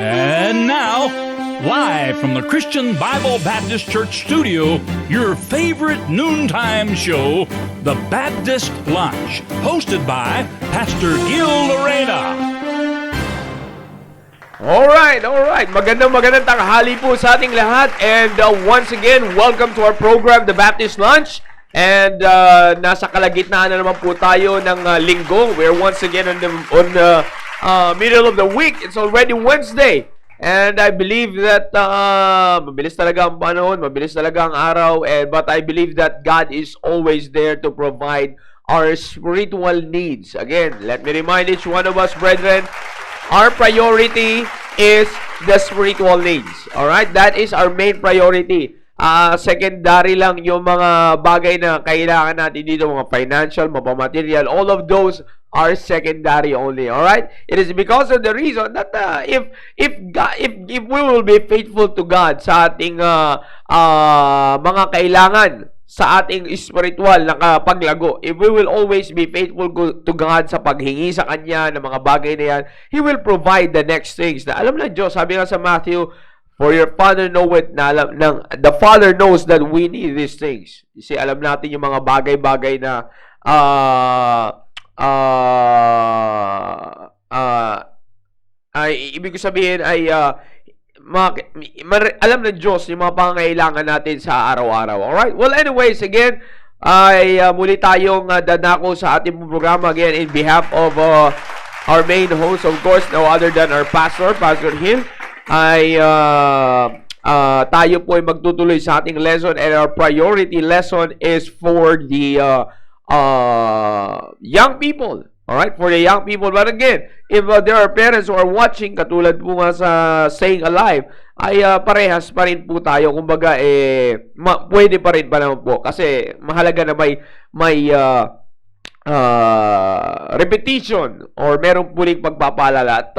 And now, live from the Christian Bible Baptist Church studio, your favorite noontime show, The Baptist Lunch, hosted by Pastor Gil Laurena. Alright. Magandang tanghali po sa ating lahat. And once again, welcome to our program, The Baptist Lunch. And nasa kalagitnaan na naman po tayo ng linggo. We're once again on the middle of the week. It's already Wednesday. And I believe that mabilis talaga ang panahon, mabilis talaga ang araw. But I believe that God is always there to provide our spiritual needs. Again, let me remind each one of us, brethren, our priority is the spiritual needs. Alright? That is our main priority. Secondary lang yung mga bagay na kailangan natin dito, mga financial, mga material, all of those are secondary only. Alright? It is because of the reason that if we will be faithful to God sa ating mga kailangan sa ating spiritual na paglago, if we will always be faithful to God sa paghingi sa Kanya ng mga bagay na yan, He will provide the next things. Na alam na Diyos, sabi nga sa Matthew, for your Father knoweth, the Father knows that we need these things. Kasi alam natin yung mga bagay-bagay na ay ibig ko sabihin ay alam ng Diyos yung mga pangangailangan natin sa araw-araw. Alright? Well, anyways, again, ay muli tayong dadako sa ating programa again in behalf of our main host, of course, no other than our pastor, Pastor Hill. Ay tayo po ay magtutuloy sa ating lesson, and our priority lesson is for the young people. Alright? For the young people. But again, if there are parents who are watching, katulad po nga sa Staying Alive, ay parehas pa rin po tayo. Kumbaga, pwede pa rin pa naman po. Kasi mahalaga na may repetition or merong puling pagpapaalala. At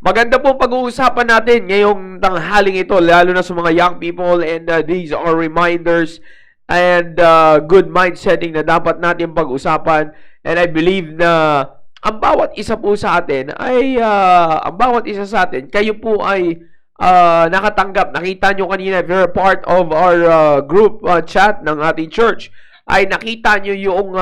maganda po pag-uusapan natin ngayong tanghaling ito, lalo na sa mga young people, and these are reminders and good mind setting na dapat natin pag-usapan. And I believe na ang bawat isa po sa atin ay kayo po ay nakatanggap. Nakita nyo kanina, if you're part of our group chat ng ating church, ay nakita nyo yung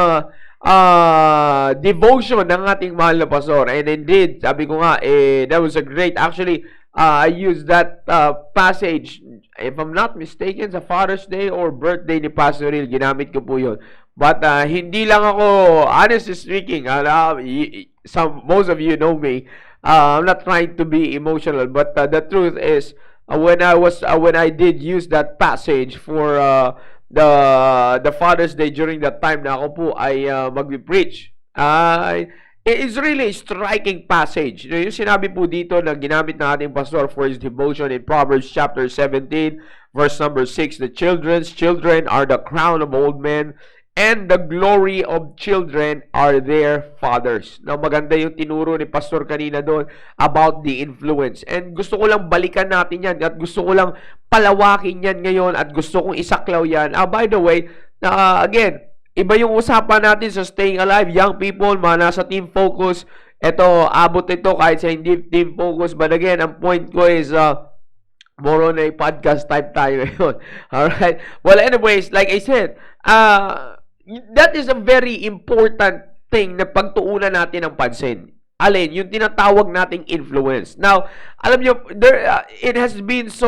devotion ng ating mahal na pastor. And indeed, sabi ko nga, that was a great, actually, I used that passage, if I'm not mistaken, sa Father's Day or birthday ni Pastor Hill, ginamit ko po yun. But hindi lang ako, honestly speaking, most of you know me, I'm not trying to be emotional, but the truth is, when I did use that passage for the Father's Day during that time na ako po ay mag-preach, it is really a striking passage. Yung sinabi po dito na ginamit ng ating pastor for his devotion in Proverbs chapter 17, verse number 6, the children's children are the crown of old men, and the glory of children are their fathers. Now, maganda yung tinuro ni Pastor kanina doon about the influence. And gusto ko lang balikan natin yan at gusto ko lang palawakin yan ngayon at gusto kong isaklaw yan. By the way, again, iba yung usapan natin sa Staying Alive, young people, mga nasa team focus. Ito, abot ito kahit sa hindi team focus. But again, ang point ko is more on a podcast type tayo ngayon. Alright? Well, anyways, like I said, that is a very important thing na pagtuunan natin ng pansin. Alin, yung tinatawag nating influence. Now, alam nyo, it has been so,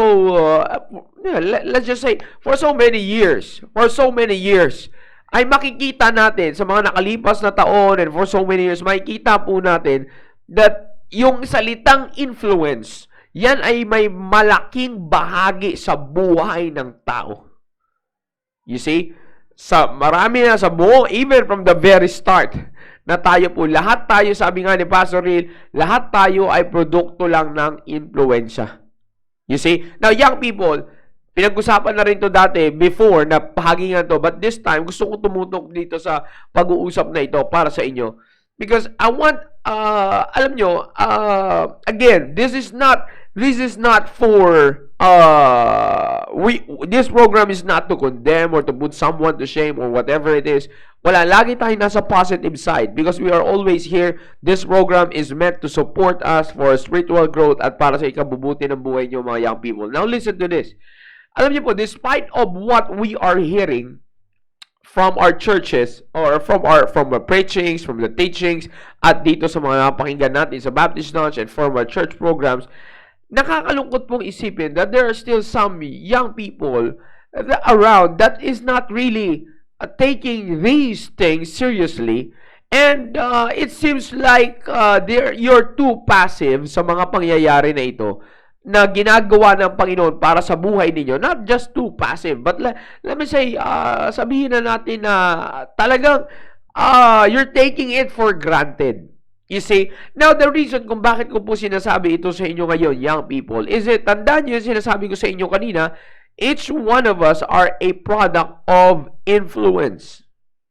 let's just say, for so many years, ay makikita natin sa mga nakalipas na taon and for so many years, makikita po natin that yung salitang influence, yan ay may malaking bahagi sa buhay ng tao. You see? Marami na sa buo, even from the very start, na tayo po, lahat tayo, sabi nga ni Pastor Hill, lahat tayo ay produkto lang ng impluensya. You see? Now, young people, pinag-usapan na rin to dati, before, na pahagingan to, but this time, gusto ko tumutok dito sa pag-uusap na ito para sa inyo. Because I want, alam nyo, again, this is not this is not for this program is not to condemn or to put someone to shame or whatever it is. Wala, lagi tayo nasa positive side because we are always here. This program is meant to support us for spiritual growth at para sa ikabubuti ng buhay niyo mga young people. Now listen to this. Alam niyo po, despite of what we are hearing from our churches or from the preachings, from the teachings at dito sa mga pakinggan natin sa Baptist Launch and from our church programs, nakakalungkot pong isipin that there are still some young people around that is not really taking these things seriously, and it seems like you're too passive sa mga pangyayari na ito na ginagawa ng Panginoon para sa buhay ninyo. Not just too passive, but let me say, sabihin na natin na talagang you're taking it for granted. You see, now the reason kung bakit ko po sinasabi ito sa inyo ngayon, young people, is it, tandaan nyo yung sinasabi ko sa inyo kanina, each one of us are a product of influence.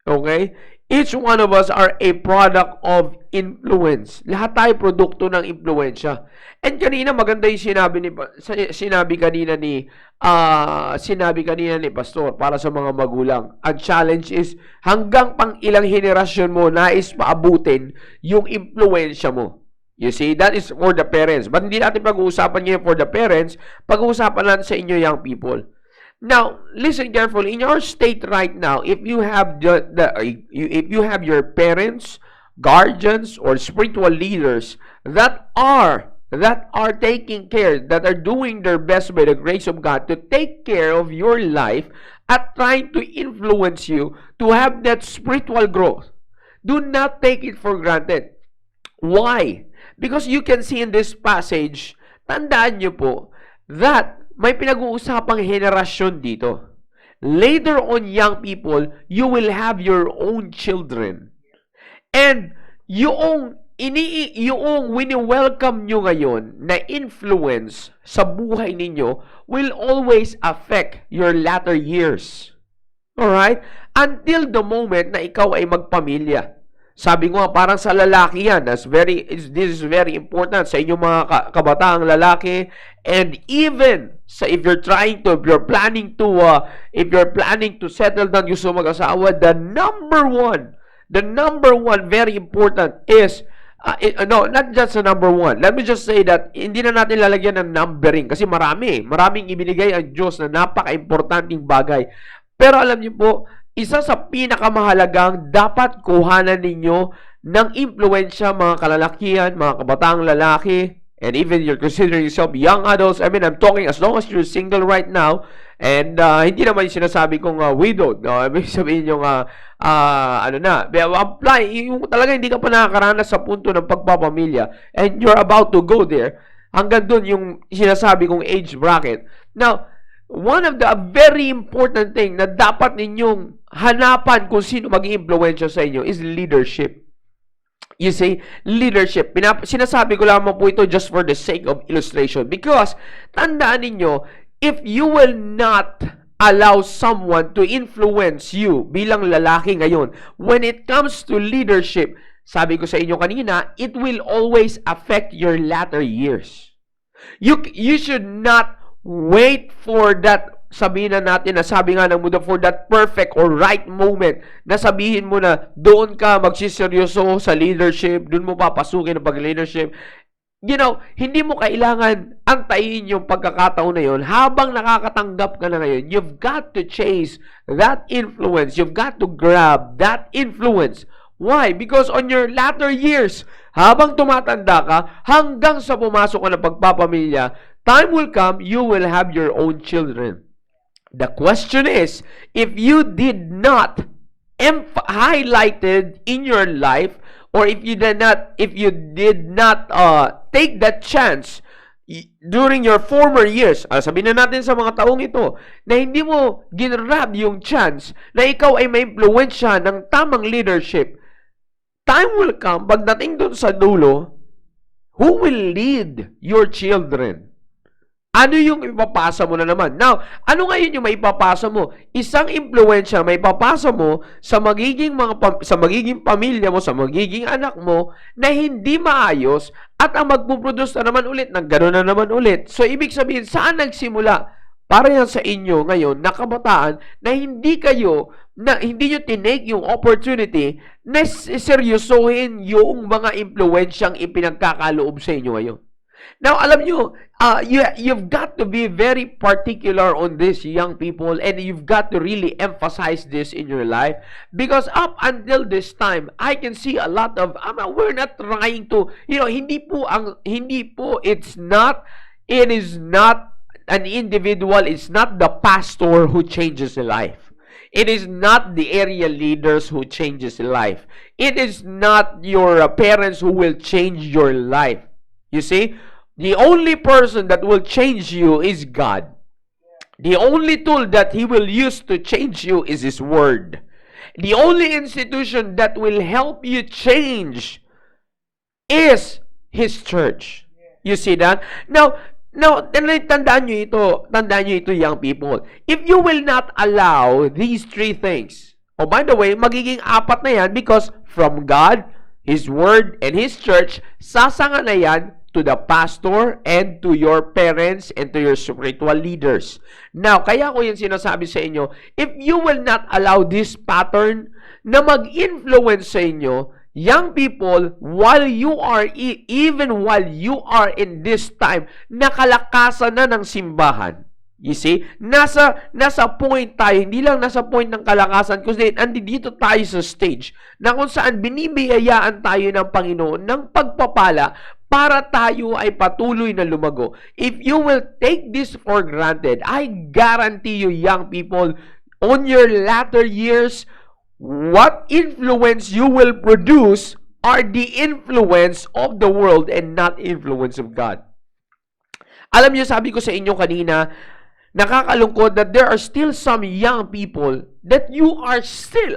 Okay? Each one of us are a product of influence. Lahat tayo produkto ng impluensya. And kanina maganda yung sinabi kanina ni pastor para sa mga magulang. Ang challenge is hanggang pang ilang henerasyon mo nais paabutin yung impluensya mo. You see, that is for the parents. But hindi natin pag-uusapan ngayon for the parents, pag-uusapan natin sa inyo young people. Now, listen carefully. In your state right now, if you have if you have your parents, guardians, or spiritual leaders that are taking care, that are doing their best by the grace of God to take care of your life at trying to influence you to have that spiritual growth, do not take it for granted. Why? Because you can see in this passage, tandaan nyo po, that may pinag-uusapang henerasyon dito. Later on, young people, you will have your own children. And yung wini-welcome nyo ngayon na influence sa buhay ninyo will always affect your latter years. Alright? Until the moment na ikaw ay magpamilya. Sabi ko nga, parang sa lalaki yan. This is very important sa inyong mga kabataang lalaki. And even if you're planning to settle down, gusto mag-asawa, the number one very important is no, not just the number one. Let me just say that hindi na natin lalagyan ng numbering kasi maraming ibinigay ang Diyos na napaka-importanting bagay. Pero alam niyo po, isa sa pinakamahalagang dapat kuhanan ninyo ng impluensya mga kalalakihan, mga kabataang lalaki, and even you're considering yourself young adults. I mean, I'm talking as long as you're single right now, and hindi naman yung sinasabi kong widowed. No? I mean, sabihin yung apply, yung talaga hindi ka pa nakakaranas sa punto ng pagpapamilya, and you're about to go there, hanggang dun yung sinasabi kong age bracket. Now, one of the very important thing na dapat ninyong hanapan kung sino mag-i-impluwensya sa inyo is leadership. You see, leadership. Sinasabi ko lamang po ito just for the sake of illustration. Because, tandaan ninyo, if you will not allow someone to influence you bilang lalaki ngayon, when it comes to leadership, sabi ko sa inyo kanina, it will always affect your latter years. You should not wait for that, sabihin na natin na sabi nga ng mundo, for that perfect or right moment na sabihin mo na doon ka magsiseryoso sa leadership, doon mo papasukin ang pag-leadership. You know, hindi mo kailangan antayin yung pagkakataon na yun. Habang nakakatanggap ka na ngayon, you've got to chase that influence. You've got to grab that influence. Why? Because on your latter years, habang tumatanda ka, hanggang sa pumasok ka ng pagpapamilya, time will come, you will have your own children. The question is, if you did not highlighted in your life, or if you did not take that chance during your former years, sabihin na natin sa mga taong ito, na hindi mo ginrab yung chance na ikaw ay may impluwensya ng tamang leadership, time will come, pagdating dun sa dulo, who will lead your children? Ano yung ipapasa mo na naman? Now, ano ngayon yung maipapasa mo? Isang impluwensya maipapasa mo sa magiging sa magiging pamilya mo, sa magiging anak mo na hindi maayos at ang magpuproduce na naman ulit ng gano'n na naman ulit. So, ibig sabihin, saan nagsimula? Para yan sa inyo ngayon na kabataan na hindi nyo tinake yung opportunity na seryosohin yung mga impluwensyang ipinagkakaloob sa inyo ngayon. Now, alam nyo, you've got to be very particular on this, young people, and you've got to really emphasize this in your life because up until this time, I can see a lot of, we're not trying to, it is not an individual, it's not the pastor who changes a life. It is not the area leaders who changes a life. It is not your parents who will change your life. You see? The only person that will change you is God. The only tool that He will use to change you is His Word. The only institution that will help you change is His church. You see that? Now, tandaan nyo ito, young people. If you will not allow these three things, by the way, magiging apat na yan because from God, His Word, and His church, sasanga na yan to the pastor and to your parents and to your spiritual leaders. Now, kaya ko yung sinasabi sa inyo, if you will not allow this pattern na mag-influence sa inyo, young people, even while you are in this time, nakalakasan na ng simbahan. You see? Nasa point tayo, hindi lang nasa point ng kalakasan, kundi dito tayo sa stage na kung saan binibiyayaan tayo ng Panginoon ng pagpapala para tayo ay patuloy na lumago. If you will take this for granted, I guarantee you, young people, on your latter years, what influence you will produce are the influence of the world and not influence of God. Alam niyo, sabi ko sa inyo kanina, nakakalungkot that there are still some young people that you are still,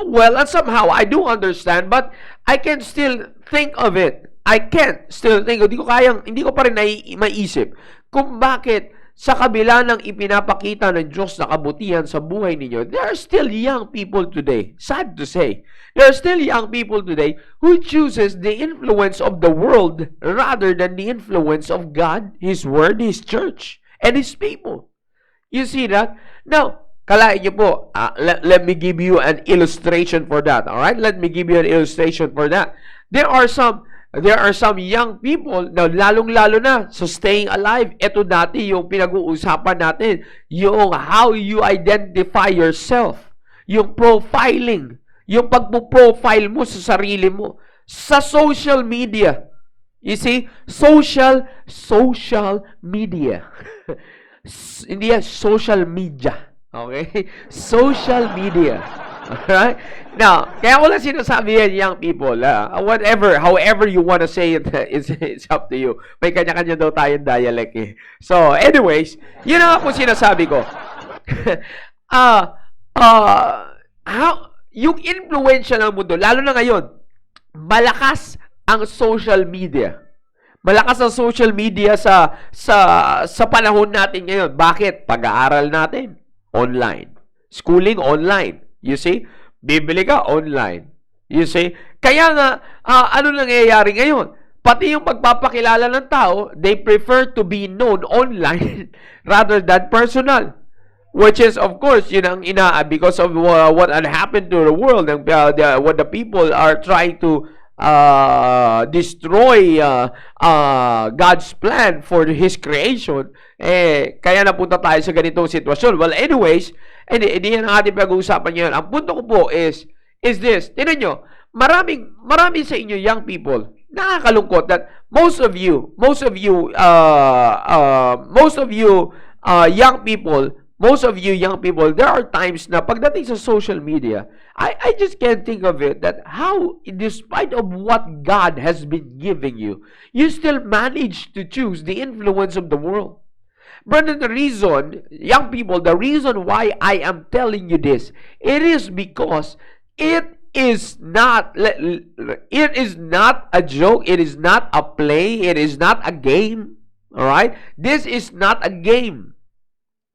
well, and somehow I do understand, but I can still think of it. Hindi ko pa rin maisip kung bakit sa kabila ng ipinapakita ng Diyos na kabutihan sa buhay ninyo, there are still young people today. Sad to say. There are still young people today who chooses the influence of the world rather than the influence of God, His Word, His church, and His people. You see that? Now, kalahin niyo po, let me give you an illustration for that. Alright? Let me give you an illustration for that. There are some young people na lalong-lalo na so staying alive. Ito dati yung pinag-uusapan natin, yung how you identify yourself, yung profiling, yung pagpo-profile mo sa sarili mo sa social media. You see? Social media. Hindi yan, social media. Okay? Social media. Alright? Now, kaya ko lang sinasabi yan, young people, however you want to say it, it's up to you. May kanya-kanya daw tayong dialect eh. So, anyways, yun ang ako sinasabi ko. Yung influensya ng mundo, lalo na ngayon, malakas ang social media. Malakas ang social media sa panahon natin ngayon. Bakit? Pag-aaral natin, online. Schooling, online. You see? Bibili ka, online. You see? Kaya nga, ano nangyayari ngayon? Pati yung pagpapakilala ng tao, they prefer to be known online rather than personal. Which is, of course, yun ang because of what had happened to the world, what the people are trying to destroy God's plan for His creation, kaya napunta tayo sa ganitong sitwasyon. Well, anyways, hindi yan ang ating pag-uusapan ngayon. Ang punto ko po is this. Tignan nyo, marami sa inyo young people, nakakalungkot that most of you young people, there are times na pagdating sa social media, I just can't think of it that how, despite of what God has been giving you, you still manage to choose the influence of the world. Brother, the reason, young people, the reason why I am telling you this, it is because it it is not a joke. It is not a play. It is not a game. All right? This is not a game.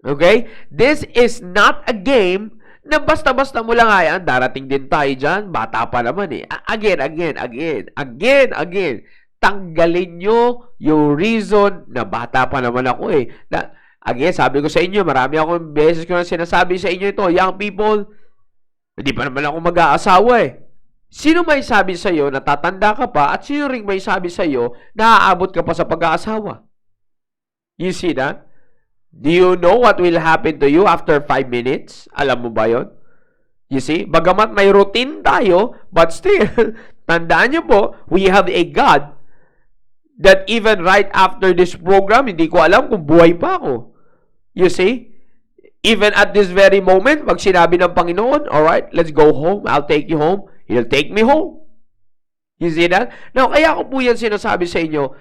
Okay? This is not a game na basta-basta mo lang yan. Darating din tayo dyan. Bata pa naman eh. Again. Tanggalin nyo yung reason na bata pa naman ako eh. Again, sabi ko sa inyo, marami akong beses ko na sinasabi sa inyo ito, young people, hindi pa naman ako mag-aasawa eh. Sino may sabi sa iyo na tatanda ka pa at sino ring may sabi sa iyo na aabot ka pa sa pag-aasawa? You see that? Do you know what will happen to you after 5 minutes? Alam mo ba yon? You see? Bagamat may routine tayo, but still, tandaan nyo po, we have a God that even right after this program, hindi ko alam kung buhay pa ako. You see? Even at this very moment, pag sinabi ng Panginoon, alright, let's go home, I'll take you home, He'll take me home. You see that? Now, kaya ko po yan sinasabi sa inyo,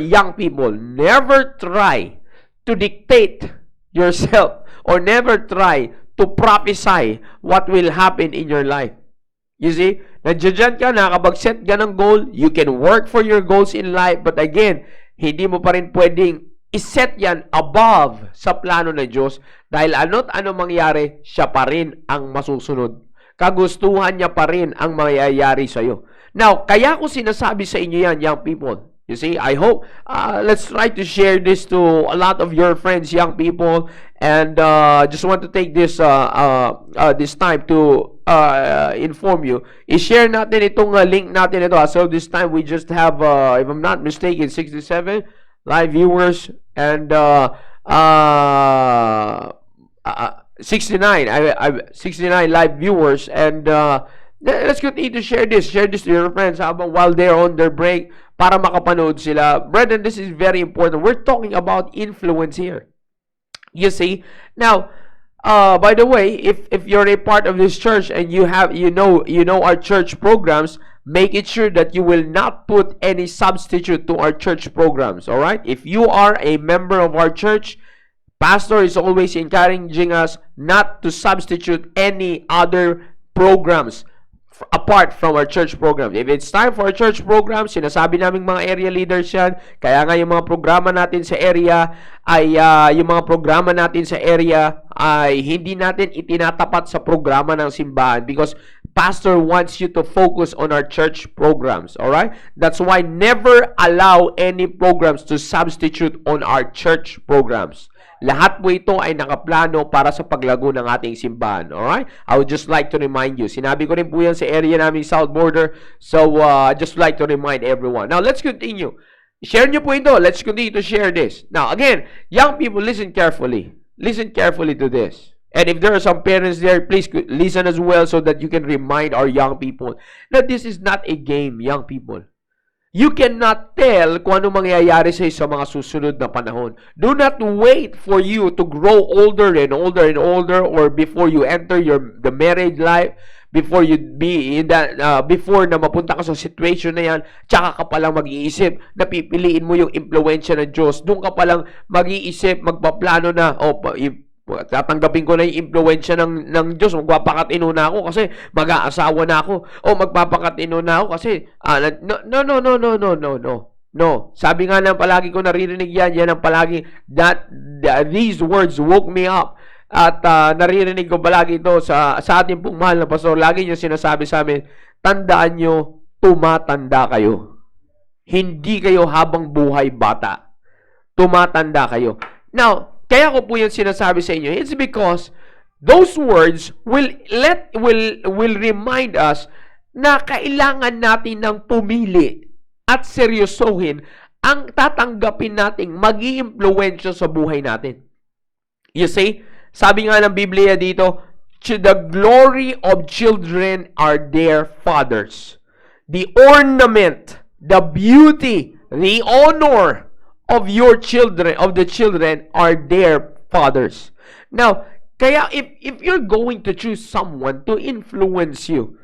young people, never try to dictate yourself or never try to prophesy what will happen in your life. You see? Nandiyan ka, nakabag-set ka ng goal, you can work for your goals in life, but again, hindi mo pa rin pwedeng iset yan above sa plano ng Diyos dahil ano't ano mangyari, siya pa rin ang masusunod. Kagustuhan niya pa rin ang mangyayari sa iyo. Now, kaya ko sinasabi sa inyo yan, young people. You see, I hope, let's try to share this to a lot of your friends, young people, and just want to take this this time to inform you. I-share natin itong link natin ito. So this time we just have, if I'm not mistaken, 67 live viewers and 69 live viewers, and let's continue to share this to your friends while they're on their break para makapanood sila. Brethren, this is very important. We're talking about influence here. You see? Now, by the way, if you're a part of this church and you know our church programs, make it sure that you will not put any substitute to our church programs, all right? If you are a member of our church, Pastor is always encouraging us not to substitute any other programs apart from our church programs. If it's time for our church programs, sinasabi naming mga area leaders yan, kaya nga yung mga programa natin sa area ay hindi natin itinatapat sa programa ng simbahan because Pastor wants you to focus on our church programs, alright? That's why never allow any programs to substitute on our church programs. Lahat po ito ay nakaplano para sa paglago ng ating simbahan. Alright? I would just like to remind you. Sinabi ko rin po yan sa area namin South Border. So, just like to remind everyone. Now, let's continue. Share nyo po ito. Let's continue to share this. Now, again, young people, listen carefully. Listen carefully to this. And if there are some parents there, please listen as well so that you can remind our young people that this is not a game, young people. You cannot tell kung ano mangyayari sa mga susunod na panahon. Do not wait for you to grow older and older and older or before you enter the married life, before you be in that, before na mapunta ka sa situation na yan, tsaka ka palang mag-iisip na pipiliin mo yung impluwensya ng Diyos. Doon ka palang mag-iisip, magpaplano na, tatanggapin ko na yung impluwensya ng Diyos, magpapakatino na ako kasi mag-aasawa na ako, o magpapakatino na ako kasi, no. Sabi nga lang, palagi ko naririnig yan ang palagi, these words woke me up, at naririnig ko palagi ito sa ating pong mahal na pastor, lagi niyo sinasabi sa amin, tandaan niyo, tumatanda kayo. Hindi kayo habang buhay bata. Tumatanda kayo. Now, kaya ko po yan sinasabi sa inyo. It's because those words will remind us na kailangan natin ng pumili at seryosohin ang tatanggapin nating mag-iimpluwensya sa buhay natin. You see? Sabi nga ng Biblia dito, the glory of children are their fathers. The ornament, the beauty, the honor of your children, of the children are their fathers. Now, kaya if you're going to choose someone to influence you,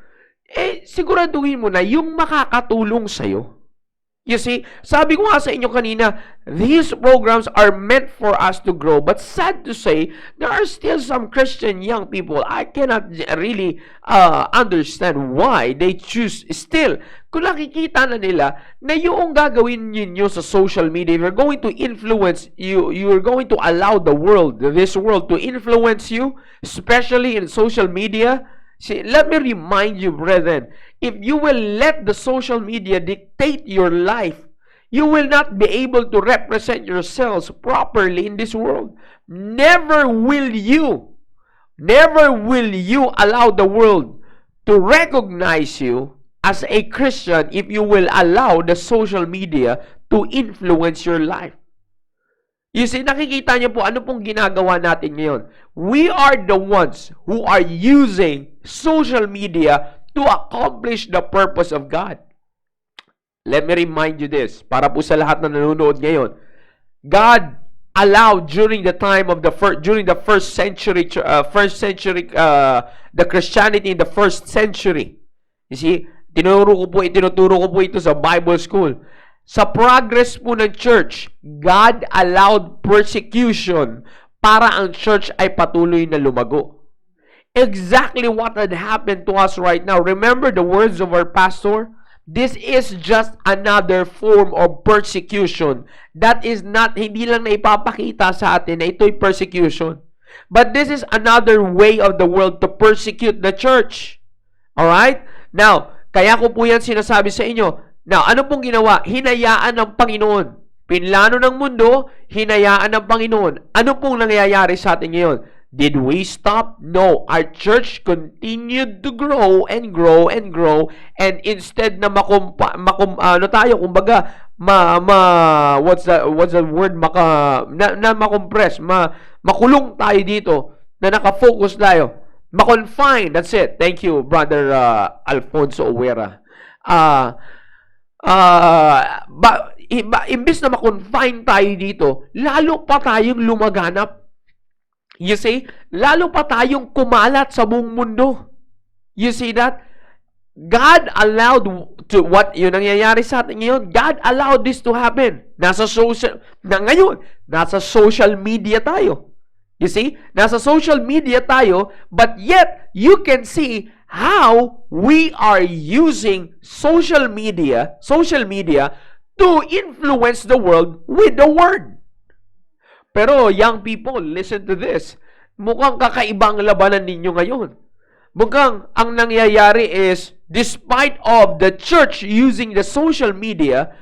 siguraduhin mo na yung makakatulong sa'yo. You see, sabi ko nga sa inyo kanina, these programs are meant for us to grow. But sad to say, there are still some Christian young people. I cannot really understand why they choose still. Kung nakikita na nila na yung gagawin ninyo sa social media, you're going to influence you, you're going to allow this world to influence you, especially in social media. See, let me remind you, brethren, if you will let the social media dictate your life, you will not be able to represent yourselves properly in this world. Never will you allow the world to recognize you as a Christian if you will allow the social media to influence your life. You see, nakikita niyo po ano pong ginagawa natin ngayon. We are the ones who are using social media to accomplish the purpose of God. Let me remind you this, para po sa lahat na nanonood ngayon. God allowed during the time of the first century, the Christianity in the first century. You see, tinuturo ko po ito sa Bible school. Sa progress po ng church, God allowed persecution para ang church ay patuloy na lumago. Exactly what had happened to us right now. Remember the words of our pastor? This is just another form of persecution. That is not, hindi lang na ipapakita sa atin na ito'y persecution. But this is another way of the world to persecute the church. Alright? Now, kaya ko po yan sinasabi sa inyo. Now, ano pong ginawa? Hinayaan ng Panginoon. Pinlano ng mundo, hinayaan ng Panginoon. Ano pong nangyayari sa atin ngayon? Did we stop? No. Our church continued to grow and grow and grow, and instead na what's the word, makompress, makulong tayo dito, na nakafocus tayo. Makonfine, that's it. Thank you, Brother Alfonso Owera. Imbis na makonfine tayo dito, lalo pa tayong lumaganap. You see? Lalo pa tayong kumalat sa buong mundo. You see that? God allowed yun nangyayari sa atin ngayon. God allowed this to happen. Nasa social media tayo. You see? Nasa social media tayo, but yet, you can see how we are using social media to influence the world with the word. Pero young people, listen to this. Mukhang kakaibang labanan ninyo ngayon. Mukhang ang nangyayari is, despite of the church using the social media,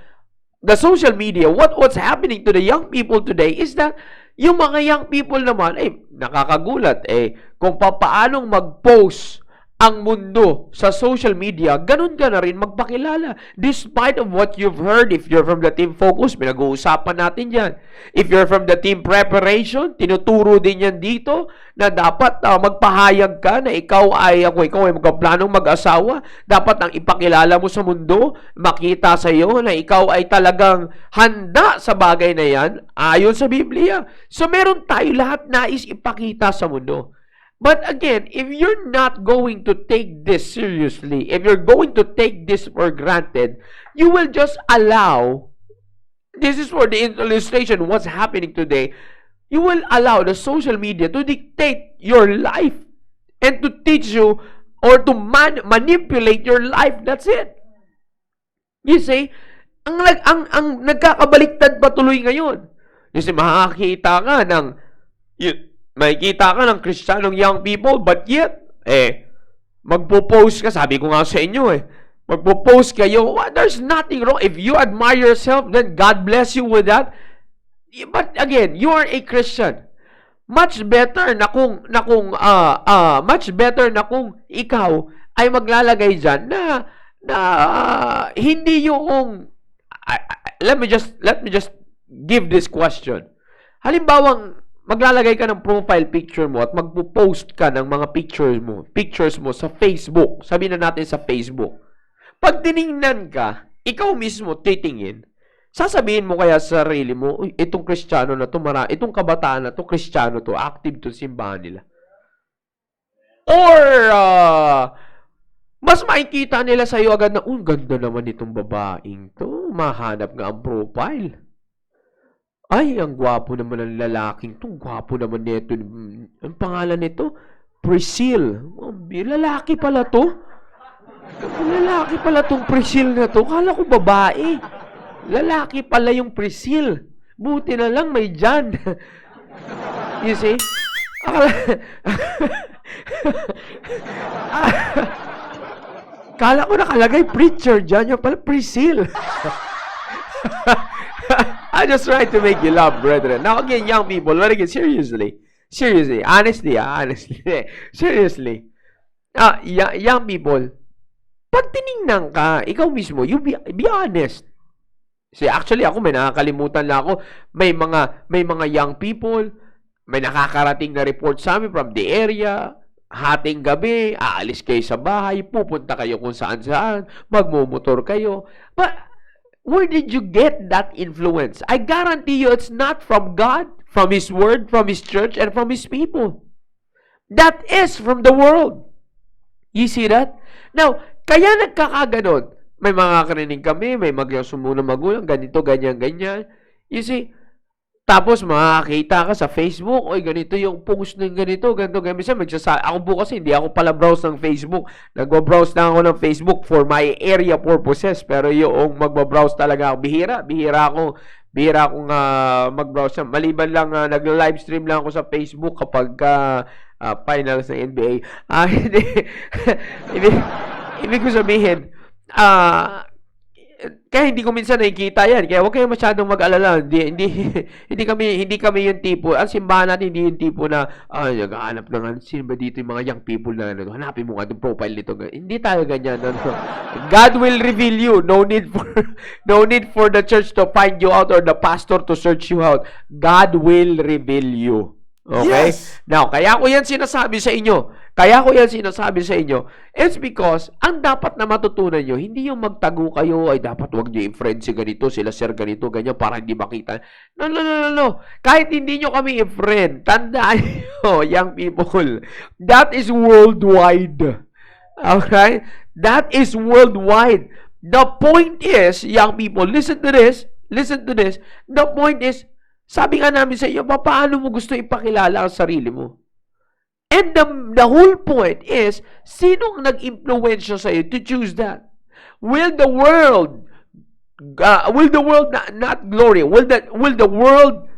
what's happening to the young people today is that yung mga young people naman, nakakagulat, kung paanong mag-post ang mundo sa social media, ganun ka na rin magpakilala. Despite of what you've heard, if you're from the team focus, pinag-uusapan natin yan. If you're from the team preparation, tinuturo din yan dito na dapat magpahayag ka na ikaw ay magpaplanong mag-asawa. Dapat ang ipakilala mo sa mundo, makita sa iyo na ikaw ay talagang handa sa bagay na yan, ayon sa Biblia. So meron tayo lahat nais ipakita sa mundo. But again, if you're not going to take this seriously, if you're going to take this for granted, you will just allow, this is for the illustration what's happening today, you will allow the social media to dictate your life and to teach you or to manipulate your life. That's it. You see, ang nagkakabaliktad patuloy ngayon. You see, makakita ka ng makikita ka ng Kristiyanong young people, but yet, magpo-post ka, sabi ko nga sa inyo magpo-post kayo, there's nothing wrong. If you admire yourself, then God bless you with that. But again, you are a Christian. Much better na kung ikaw ay maglalagay dyan na hindi yung, let me just give this question. Halimbawang, maglalagay ka ng profile picture mo at magpo-post ka ng mga pictures mo sa Facebook. Sabihin na natin sa Facebook. Pag tiningnan ka, ikaw mismo titingin, sasabihin mo kaya sa sarili mo, uy, itong Kristiyano na to, itong kabataan na to, Kristiyano to, active to simbahan nila. Or, Mas makikita nila sa'yo agad na, ganda naman itong babaeng to. Mahanap nga ang profile. Ay, ang gwapo naman ng lalaking to. Gwapo naman nito. Ang pangalan nito? Priscille. Lalaki pala to. Lalaki pala tong Priscille na to. Kala ko babae. Lalaki pala yung Priscille. Buti na lang may Jan. You see? Kala ko nakalagay preacher dyan. Yung pala Priscille. I just try to make you laugh, brethren. Now again, young people, but again, seriously, honestly, seriously, young people, pag tinignan ka, ikaw mismo, you be honest. See, actually, ako, may nakakalimutan lang ako. May mga young people, may nakakarating na report sa amin from the area, hating gabi, aalis kayo sa bahay, pupunta kayo kung saan-saan, magmumotor kayo. But, where did you get that influence? I guarantee you it's not from God, from His Word, from His church, and from His people. That is from the world. You see that? Now, kaya nagkakaganon. May mga karinig kami, may sumunang magulang, ganito, ganyan, ganyan. You see, tapos makakita ka sa Facebook, oy, ganito yung post ng ganito, ganito, ganito. Ako po kasi, hindi ako pala browse ng Facebook. Nagbabrowse na ako ng Facebook for my area purposes. Pero yung magbabrowse talaga ako, bihira akong magbrowse. Maliban lang, nag-livestream lang ako sa Facebook kapag finals ng NBA. Ibig ko sabihin, kaya hindi ko minsan nakikita yan. Kaya huwag kayong masyadong mag-alala. Hindi kami yung tipo. Ang simbahan natin, hindi yung tipo na, nag-aanap na sino ba dito yung mga young people na, hanapin mo nga itong profile nito. Hindi tayo ganyan. God will reveal you. No need for the church to find you out or the pastor to search you out. God will reveal you. Okay? Yes. Now, kaya ko yan sinasabi sa inyo. It's because, ang dapat na matutunan nyo, hindi yung magtago kayo, ay dapat wag nyo i-friend si ganito, sila sir ganito, ganyan, para hindi makita. No. Kahit hindi nyo kami i-friend, tandaan nyo, young people, that is worldwide. Okay? That is worldwide. The point is, young people, listen to this. The point is, sabi nga namin sa iyo, paano mo gusto ipakilala ang sarili mo? And the whole point is, sinong nag-impluensya sa iyo to choose that? Will the world not glory? Will the world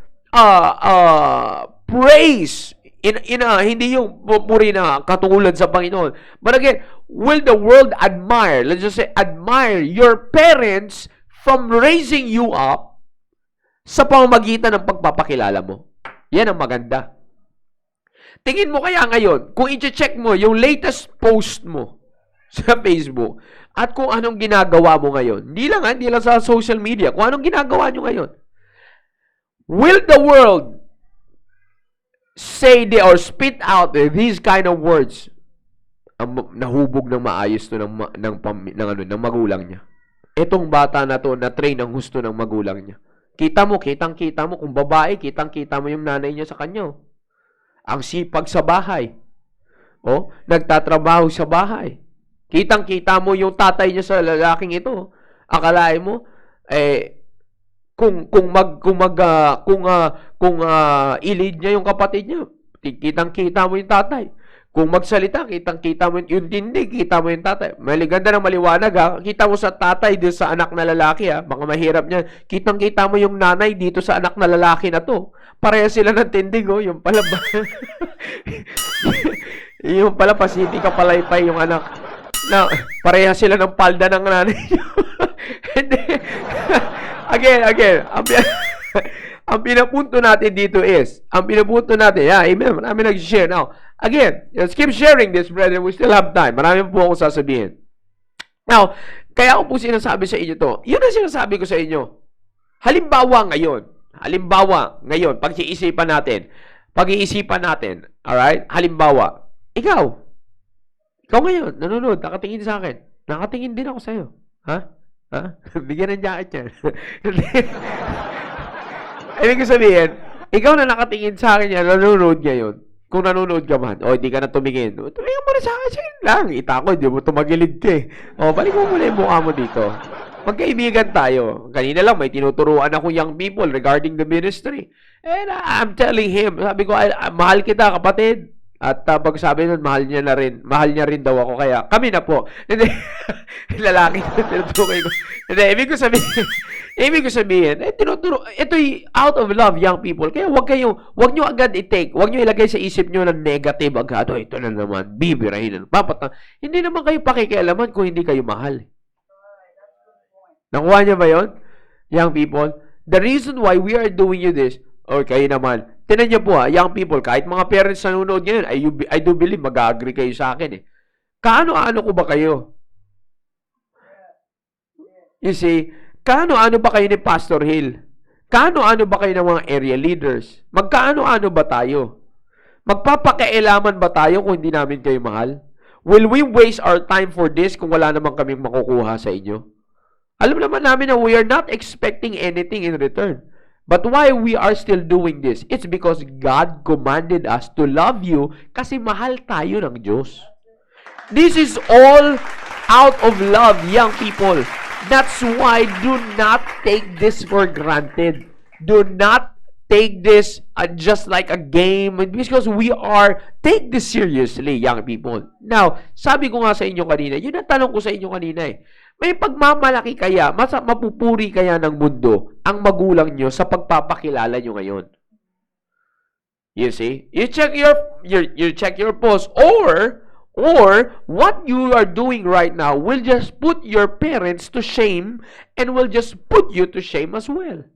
praise hindi yung puri na katulad sa Panginoon? But again, will the world admire? Let's just say admire your parents from raising you up sa pamamagitan ng pagpapakilala mo. Yan ang maganda. Tingin mo kaya ngayon, kung i-check mo yung latest post mo sa Facebook at kung anong ginagawa mo ngayon, hindi lang sa social media, kung anong ginagawa nyo ngayon, will the world say or spit out these kind of words? Nahubog ng maayos to ng magulang niya. Itong bata na to, na-train ang gusto ng magulang niya. Kitang-kita mo, kung babae, kitang-kita mo yung nanay niya sa kanya. Ang sipag sa bahay. Nagtatrabaho sa bahay. Kitang-kita mo yung tatay niya sa lalaking ito. Akalain mo, kung i-lead niya yung kapatid niya, kitang-kita mo yung tatay. Kung magsalita, kitang-kita mo yung tindig, kita mo yung tatay. Maliganda ng maliwanag, ha? Kita mo sa tatay dito sa anak na lalaki, ha? Baka mahirap niya. Kitang-kita mo yung nanay dito sa anak na lalaki na to. Pareha sila ng tindig, oh. Yung pala ba? Yung pala, pasiti ka palaypay yung anak. Na, pareha sila ng palda ng nanay niyo. Again, ang pinapunto natin dito is, amen, marami nag-share. Now, again, let's keep sharing this, brother. We still have time. Marami po akong sasabihin. Now, kaya ko po sinasabi sa inyo to. Yun ang sinasabi ko sa inyo. Halimbawa ngayon, pag-iisipan natin, alright? Halimbawa, ikaw ngayon, nanonood, nakatingin sa akin. Nakatingin din ako sa'yo. Ha? Bigyan ng jacket yan. Ibig ko sabihin, ikaw na nakatingin sa akin yan, nanonood ngayon. Kung nanonood ka man, o hindi ka na tumingin, tumingin mo na sa akin, sige lang. Ita ko, hindi mo tumagilid ka eh. O, balik mo muna yung mukha mo dito. Magkaibigan tayo. Kanina lang, may tinuturuan ako young people regarding the ministry. And I'm telling him, sabi ko, mahal kita, kapatid. At pag sabi nun, mahal niya Mahal niya rin daw ako, kaya kami na po. Hindi, lalaki, tinutukoy ko. Hindi, ibig ko sabihin, ito'y out of love, young people. Kaya wag nyo agad i-take, wag nyo ilagay sa isip nyo na negative agad. O, ito na naman, bibirahin na. Hindi naman kayo pakikialaman kung hindi kayo mahal. Nakuha niyo ba yun? Young people, the reason why we are doing you this, or kayo naman, tinan niyo po young people, kahit mga parents na nanonood ngayon, I do believe mag-agree kayo sa akin eh. Kaano-ano ko ba kayo? You see, kaano-ano ba kayo ni Pastor Hill? Kaano-ano ba kayo ng mga area leaders? Magkaano-ano ba tayo? Magpapakialaman ba tayo kung hindi namin kayo mahal? Will we waste our time for this kung wala naman kaming makukuha sa inyo? Alam naman namin na we are not expecting anything in return. But why we are still doing this? It's because God commanded us to love you kasi mahal tayo ng Diyos. This is all out of love, young people. That's why do not take this for granted. Do not take this just like a game because take this seriously, young people. Now, sabi ko nga sa inyo kanina, yun ang tanong ko sa inyo kanina eh. May pagmamalaki kaya, mapupuri kaya ng mundo ang magulang nyo sa pagpapakilala nyo ngayon? You see? You check your post or what you are doing right now will just put your parents to shame and will just put you to shame as well.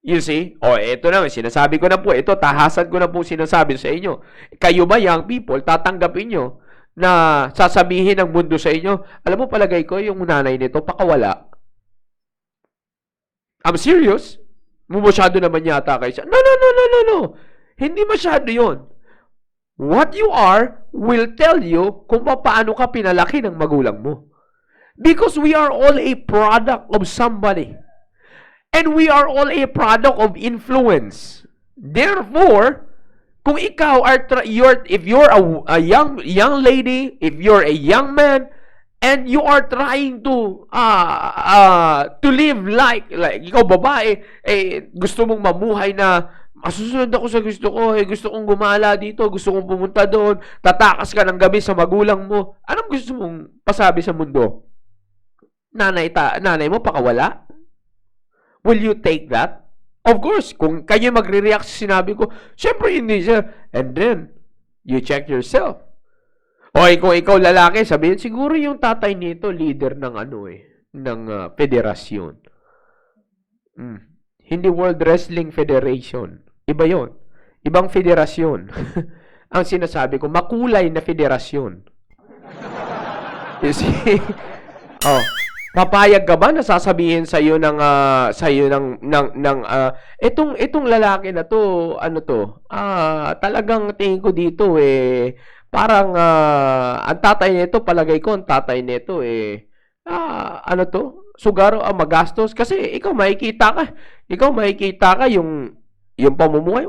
You see? Ito na, sinasabi ko na po, ito, tahasan ko na po sinasabi sa inyo. Kayo ba, young people, tatanggapin nyo na sasabihin ng mundo sa inyo, alam mo, palagay ko, yung nanay nito, pakawala. I'm serious? Masyado naman yata kayo siya. No. Hindi masyado yon. What you are will tell you kung paano ka pinalaki ng magulang mo. Because we are all a product of somebody. And we are all a product of influence. Therefore, kung ikaw if you're a young lady, if you're a young man, and you are trying to live like ikaw babae, gusto mong mamuhay na masusunod ako sa gusto ko, gusto kong gumala dito, gusto kong pumunta doon, tatakas ka ng gabi sa magulang mo. Anong gusto mong pasabi sa mundo? Nanay mo pakawala? Will you take that? Of course, kung kayo magre-react sa sinabi ko, syempre hindi siya. And then, you check yourself. Kung ikaw lalaki, sabihin, siguro yung tatay nito, leader ng federasyon. Hindi World Wrestling Federation. Iba yon. Ibang federasyon. Ang sinasabi ko, makulay na federasyon. You see? Papayag ka ba na sasabihin sa iyo itong lalaki na to, talagang tingin ko dito parang ang tatay nito, palagay ko ang tatay nito sugaro, magastos kasi ikaw makikita ka yung pamumuhay.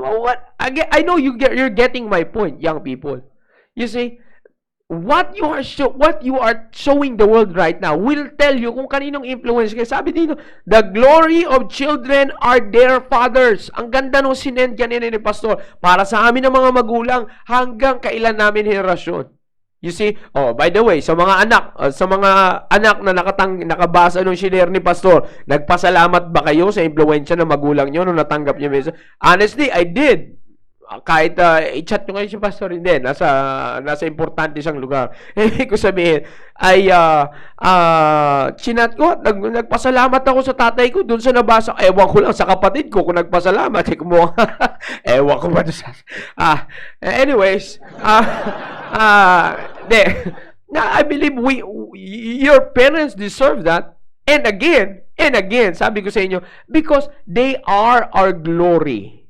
I know you're getting my point, young people. You see, what you are showing the world right now will tell you kung kaninong influence kayo. Sabi dito, the glory of children are their fathers. Ang ganda nung sinend kanina ni Pastor. Para sa amin ng mga magulang, hanggang kailan namin henerasyon. You see? By the way, sa mga anak na nakabasa nung share ni Pastor, nagpasalamat ba kayo sa impluwensya ng magulang nyo nung natanggap nyo message? Honestly, I did. Kahit i-chat nyo ngayon si Pastor, hindi. Nasa importante siyang lugar. Ibig ko sabihin, chinat ko, nagpasalamat ako sa tatay ko dun sa nabasa. Ewan ko lang sa kapatid ko kung nagpasalamat. Ewan ko ba doon sa... anyways, I believe your parents deserve that. And again, sabi ko sa inyo, because they are our glory.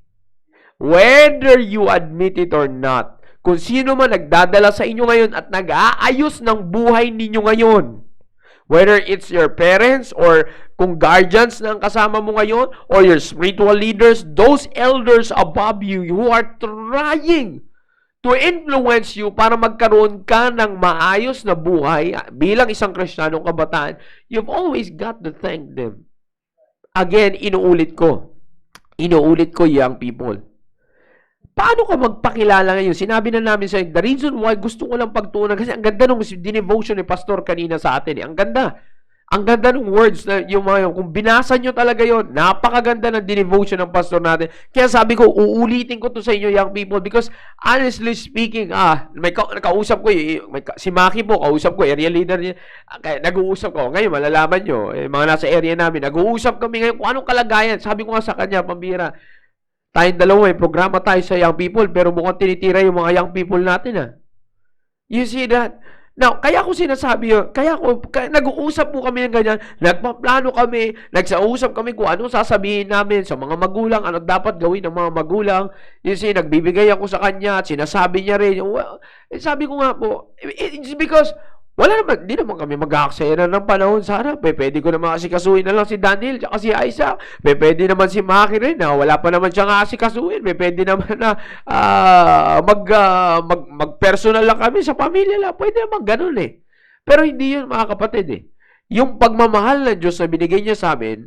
Whether you admit it or not, kung sino man nagdadala sa inyo ngayon at nag-aayos ng buhay ninyo ngayon, Whether it's your parents or kung guardians na ang kasama mo ngayon or your spiritual leaders, those elders above you who are trying to influence you para magkaroon ka ng maayos na buhay bilang isang Kristiyanong kabataan, you've always got to thank them. Again, inuulit ko, young people. Paano ka magpakilala ngayon? Sinabi na namin sa the reason why gusto ko lang pagtuunan kasi ang ganda nung devotion ni Pastor kanina sa atin. Ang ganda. Ang ganda ng words na yung mga kung binasa nyo talaga yon, napakaganda ng devotion ng Pastor natin. Kaya sabi ko, uulitin ko to sa inyo, young people, because honestly speaking, nakausap ko, si Maki po, kausap ko, area leader niya, nag-uusap ko, ngayon malalaman nyo, mga nasa area namin, nag-uusap kami ngayon kung anong kalagayan. Sabi ko nga sa kanya, pambira, tayong dalawa, programa tayo sa young people, pero mukhang tinitira yung mga young people natin, You see that? Now, kaya ko sinasabi yun, kaya nag-uusap po kami ng ganyan, nagpaplano kami, nagsausap kami kung anong sasabihin namin sa mga magulang, ano dapat gawin ng mga magulang. You see, nagbibigay ako sa kanya at sinasabi niya rin. Well, sabi ko nga po, it's because di naman kami mag-aaksaya ng panahon. Sana, pwede ko naman asikasuhin na lang si Daniel at si Aiza. Pwede naman si Maki rin na wala pa naman siyang asikasuhin. Pwede naman na mag-personal lang kami sa pamilya lang. Pwede naman ganun Pero hindi yun mga kapatid Yung pagmamahal ng Diyos na binigay niya sa amin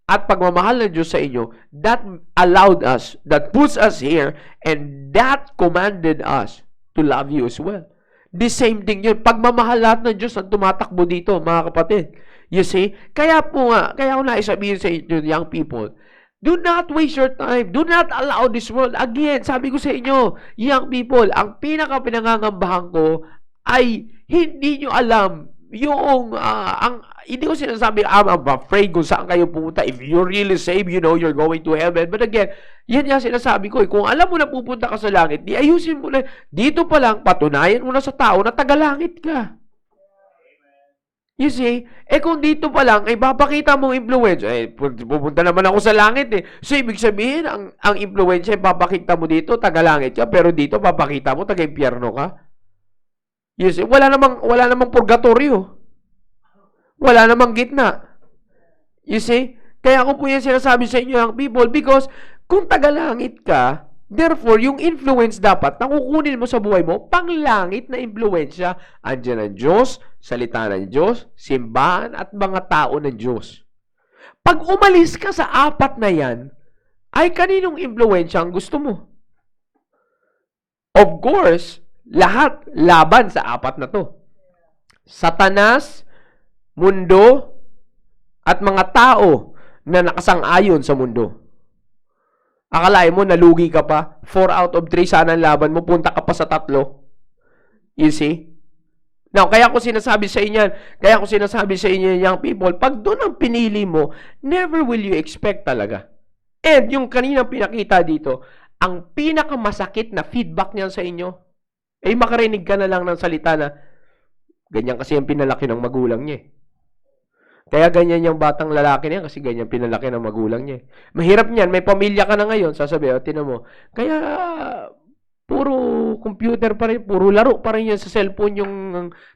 at pagmamahal ng Diyos sa inyo, that allowed us, that puts us here, and that commanded us to love you as well. The same thing yun. Pagmamahal lahat ng Diyos ang tumatakbo dito, mga kapatid. You see? Kaya ako naisabihin sa inyo, young people, do not waste your time. Do not allow this world. Again, sabi ko sa inyo, young people, ang pinaka-pinangangambahan ko ay hindi nyo alam yung, hindi ko sinasabi, I'm afraid kung saan kayo pupunta. If you're really saved, you're going to heaven. But again, yan yung sinasabi ko. Kung alam mo na pupunta ka sa langit, di ayusin mo na. Dito pa lang, patunayan mo na sa tao na tagalangit ka. You see? Kung dito pa lang, papakita mong influence. Pupunta naman ako sa langit So, ibig sabihin, ang influence papakita mo dito, tagalangit ka. Pero dito, papakita mo, taga-impyerno ka. You see? Wala namang purgatorio. Wala namang gitna. You see? Kaya ako po yan sinasabi sa inyo, young people, because kung tagalangit ka, therefore, yung influence dapat na kukunin mo sa buhay mo, panglangit na influensya, andyan ang Diyos, salita ng Diyos, simbahan, at mga tao ng Diyos. Pag umalis ka sa apat na yan, ay kaninong influensya ang gusto mo? Of course, lahat laban sa apat na to. Satanas, mundo, at mga tao na nakasang-ayon sa mundo. Akalain mo, nalugi ka pa. 4 out of 3 sana ang laban mo. Punta ka pa sa 3. You see? Now, kaya ko sinasabi sa inyo, young people, pag doon ang pinili mo, never will you expect talaga. And yung kaninang pinakita dito, ang pinakamasakit na feedback niyan sa inyo, makarinig ka na lang ng salita na, ganyan kasi ang pinalaki ng magulang niya Kaya ganyan yung batang lalaki niya kasi ganyan pinalaki ng magulang niya Mahirap niyan, may pamilya ka na ngayon, sasabihin, tinan mo, kaya puro computer pa rin, puro laro pa rin yan sa cellphone yung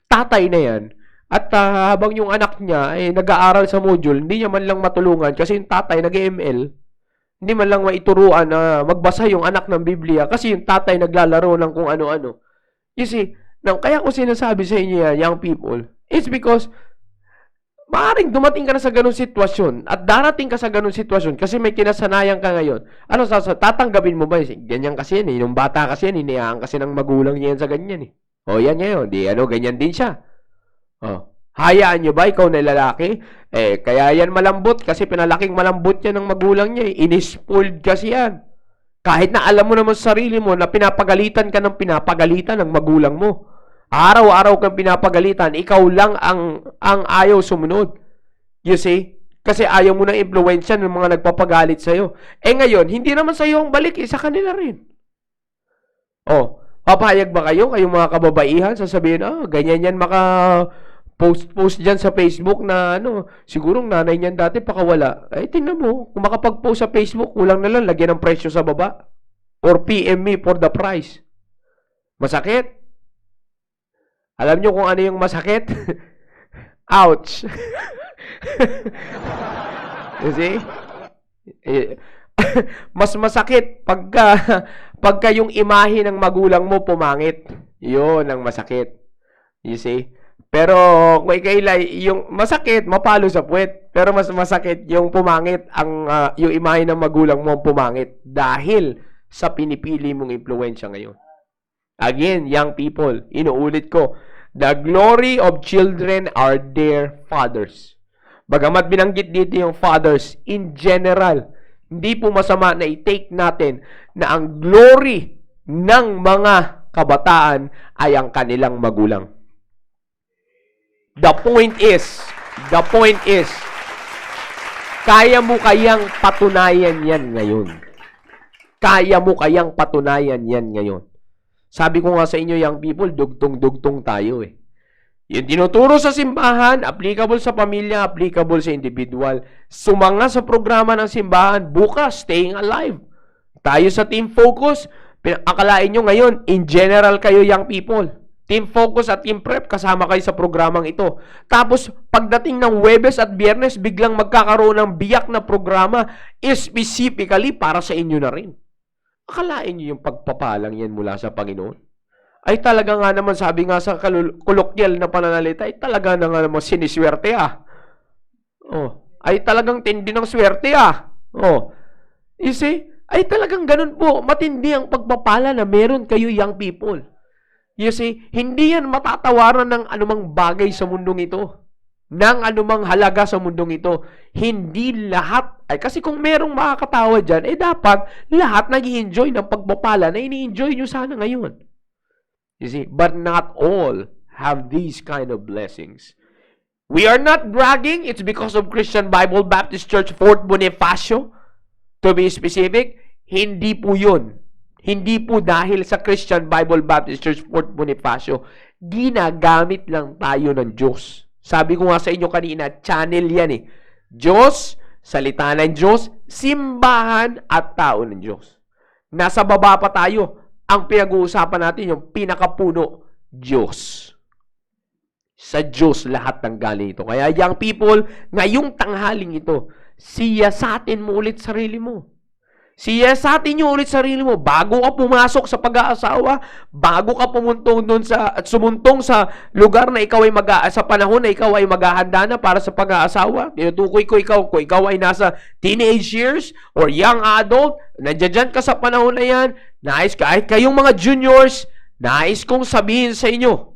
tatay na yan. At habang yung anak niya nag-aaral sa module, hindi niya man lang matulungan kasi yung tatay nag-ML. Hindi man lang maituruan na magbasa yung anak ng Biblia kasi yung tatay naglalaro ng kung ano-ano. You see, kaya ko sinasabi sa inyo yan, young people, it's because maaaring dumating ka na sa ganung sitwasyon at darating ka sa ganung sitwasyon kasi may kinasanayan ka ngayon. Ano tatanggapin mo ba? Ganyan kasi yan Yung bata kasi yan, hinayaan kasi ng magulang niya yan sa ganyan yan ngayon. Ganyan din siya. Hayaan nyo ba ikaw na lalaki? Kaya yan malambot kasi pinalaking malambot yan ng magulang niya Inispoiled kasi yan. Kahit na alam mo naman sa sarili mo na pinapagalitan ka ng pinapagalitan ng magulang mo. Araw-araw kang pinapagalitan, ikaw lang ang ayaw sumunod. You see? Kasi ayaw mo ng impluwensya ng mga nagpapagalit sa'yo. Ngayon, hindi naman sa'yo ang balik, sa kanila rin. Papayag ba kayo, kayong mga kababaihan, sasabihin, ganyan yan post dyan sa Facebook na sigurong nanay niyan dati pakawala. Tingnan mo, kung makapag-post sa Facebook, kulang na lang, lagyan ng presyo sa baba. Or PM me for the price. Masakit? Alam nyo kung ano yung masakit? Ouch! You see? Eh, mas masakit pagka yung imahe ng magulang mo pumangit. Yun ang masakit. You see? Pero kung ikailay, yung masakit, mapalo sa puwet. Pero mas masakit yung pumangit, yung imahe ng magulang mo pumangit dahil sa pinipili mong impluwensya ngayon. Again, young people, inuulit ko, the glory of children are their fathers. Bagamat binanggit dito yung fathers, in general, hindi po masama na i-take natin na ang glory ng mga kabataan ay ang kanilang magulang. The point is, kaya mo kayang patunayan yan ngayon. Kaya mo kayang patunayan yan ngayon. Sabi ko nga sa inyo, young people, dugtong-dugtong tayo eh. Yung tinuturo sa simbahan, applicable sa pamilya, applicable sa individual. Sumanga sa programa ng simbahan, bukas, staying alive. Tayo sa team focus, akalain nyo ngayon, in general kayo young people. Team focus at team prep, kasama kayo sa programang ito. Tapos, pagdating ng Huwebes at Biyernes, biglang magkakaroon ng biyak na programa specifically para sa inyo na rin. Akalain nyo yung pagpapalang yan mula sa Panginoon? Ay talaga nga naman, sabi nga sa kolokyal na pananalita, ay talaga na nga naman siniswerte ah. Oh, ay talagang tindi ng swerte ah. Oh, you see? Ay talagang ganun po, matindi ang pagpapala na meron kayo young people. You see, hindi yan matatawaran ng anumang bagay sa mundong ito. Ng anumang halaga sa mundong ito. Hindi lahat, ay kasi kung merong makakatawa dyan, eh dapat lahat nag-i-enjoy ng pagpapala na ini-enjoy nyo sana ngayon. You see, but not all have these kind of blessings. We are not bragging. It's because of Christian Bible Baptist Church, Fort Bonifacio. To be specific, hindi po yun. Hindi po dahil sa Christian Bible Baptist Church, Fort Bonifacio. Ginagamit lang tayo ng Diyos. Sabi ko nga sa inyo kanina, channel yan eh. Diyos, salita ng Diyos, simbahan at tao ng Diyos. Nasa baba pa tayo. Ang pinag-uusapan natin yung pinakapuno, Diyos. Sa Diyos lahat ng galing ito. Kaya young people, ngayong tanghaling ito, siyasatin mo ulit sarili mo. Siyasatin nyo ulit sarili mo bago ka pumasok sa pag-aasawa, bago ka sumuntong sa lugar na ikaw ay sa panahon na ikaw ay maghahanda na para sa pag-aasawa. Tinutukoy ko kung ikaw ay nasa teenage years or young adult, nandiyan ka sa panahon na yan, kahit kayong mga juniors, nais kong sabihin sa inyo,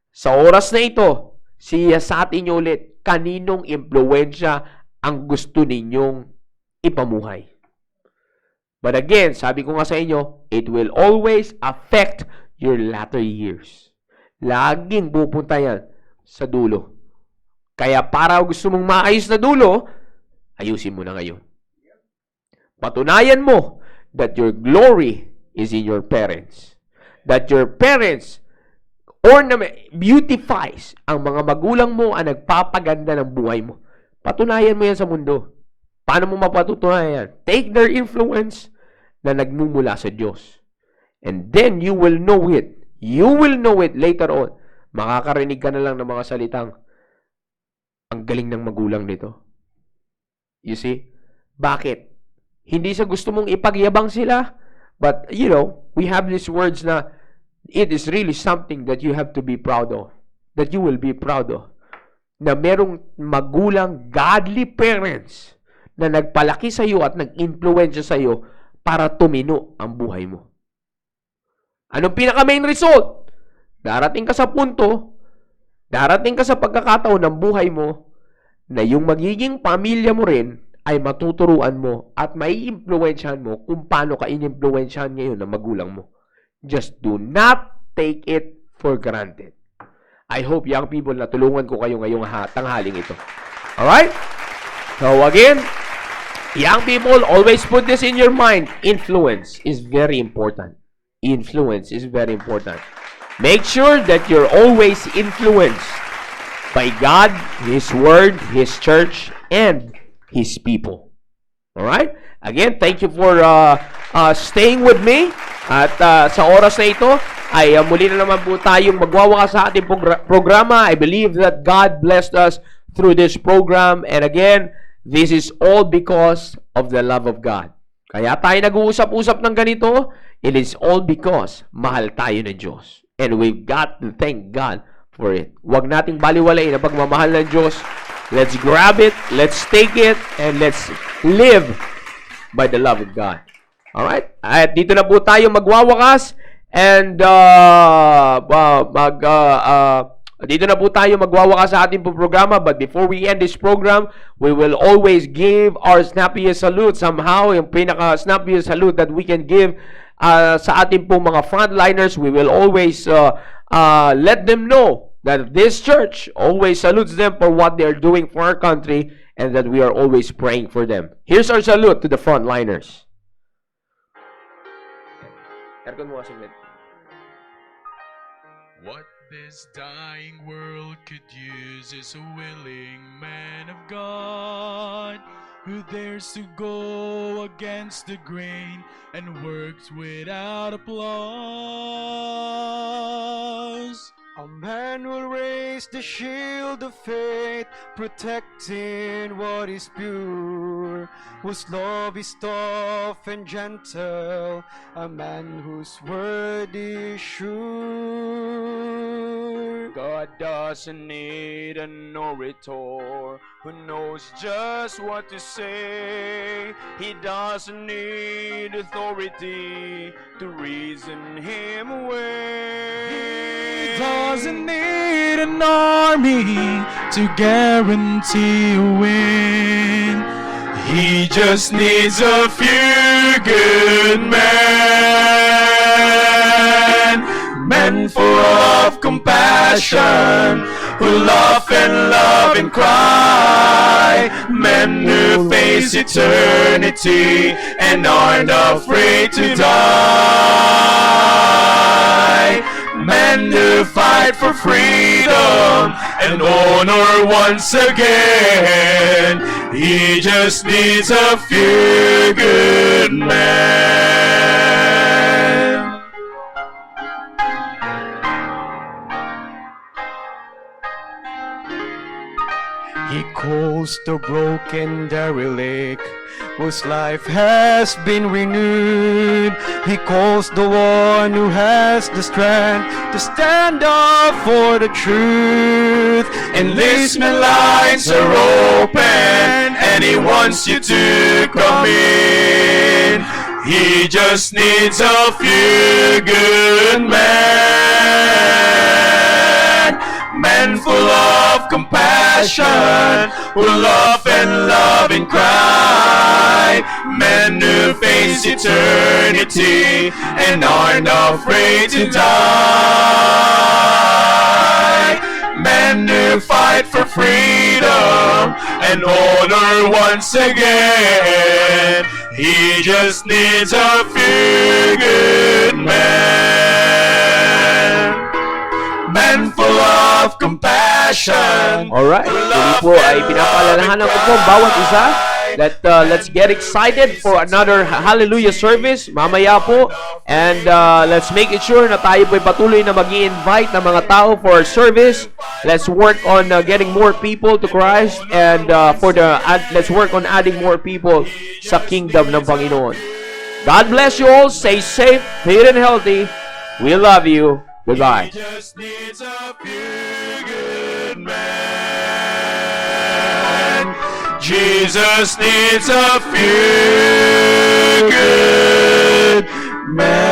sa oras na ito, siyasatin nyo ulit kaninong impluwensya ang gusto ninyong ipamuhay. But again, sabi ko nga sa inyo, it will always affect your latter years. Laging pupunta yan sa dulo. Kaya para gusto mong maayos na dulo, ayusin mo na ngayon. Patunayan mo that your glory is in your parents. That your parents beautifies ang mga magulang mo ang nagpapaganda ng buhay mo. Patunayan mo yan sa mundo. Paano mo mapatutunayan? Take their influence na nagmumula sa Diyos. And then you will know it. You will know it later on. Makakarinig ka na lang ng mga salitang, ang galing ng magulang nito. You see? Bakit? Hindi sa gusto mong ipagyabang sila, but you know, we have these words na it is really something that you have to be proud of. That you will be proud of. Na merong magulang, godly parents na nagpalaki sa iyo at nag-influensya sa iyo para tumino ang buhay mo. Anong pinaka-main result? Darating ka sa punto, darating ka sa pagkakataon ng buhay mo na yung magiging pamilya mo rin ay matuturuan mo at mai-influensyahan mo kung paano ka in-influensyahan ngayon ng magulang mo. Just do not take it for granted. I hope, young people, na tulungan ko kayo ngayong tanghaling ito. Alright? So again, young people, always put this in your mind. Influence is very important. Influence is very important. Make sure that you're always influenced by God, His Word, His Church, and His people. Alright? Again, thank you for staying with me. At sa oras na ito, ay muli na naman po tayong magwawakas sa ating programa. I believe that God blessed us through this program. And again, this is all because of the love of God. Kaya tayo nag-uusap-usap ng ganito, it is all because mahal tayo ng Diyos. And we've got to thank God for it. Huwag nating baliwalain ang pagmamahal ng Diyos. Let's grab it, let's take it, and let's live by the love of God. Alright? At dito na po tayo magwawakas. And dito na po tayo magwawakas sa ating programa. But before we end this program, we will always give our snappiest salute. Somehow, yung pinaka-snappiest salute that we can give sa ating po mga frontliners, we will always let them know that this church always salutes them for what they are doing for our country and that we are always praying for them. Here's our salute to the frontliners. What this dying world could use is a willing man of God who dares to go against the grain and works without applause. A man will raise the shield of faith, protecting what is pure, whose love is tough and gentle, a man whose word is sure. God doesn't need an orator who knows just what to say. He doesn't need authority to reason him away. He doesn't need an army to guarantee a win. He just needs a few good men. Men full of compassion, who laugh and love and cry. Men who face eternity and aren't afraid to die. Men who fight for freedom and honor once again. He just needs a few good men. He calls the broken derelict, whose life has been renewed. He calls the one who has the strength to stand up for the truth. Enlistment lines are open, and he wants you to come in. He just needs a few good men. Men full of compassion, who laugh and love and cry. Men who face eternity and aren't afraid to die. Men who fight for freedom and honor once again. He just needs a few good men. Men full of compassion. Alright, hindi po ay pinapaalalahanan ko po bawat isa that let's get excited for another hallelujah service mamaya po. And let's make it sure na tayo po ay patuloy na mag-i-invite ng mga tao for our service. Let's work on getting more people to Christ, and let's work on adding more people sa kingdom ng Panginoon. God bless you all. Stay safe, fit and healthy. We love you. Goodbye. He just needs a few good men. Jesus needs a few good men.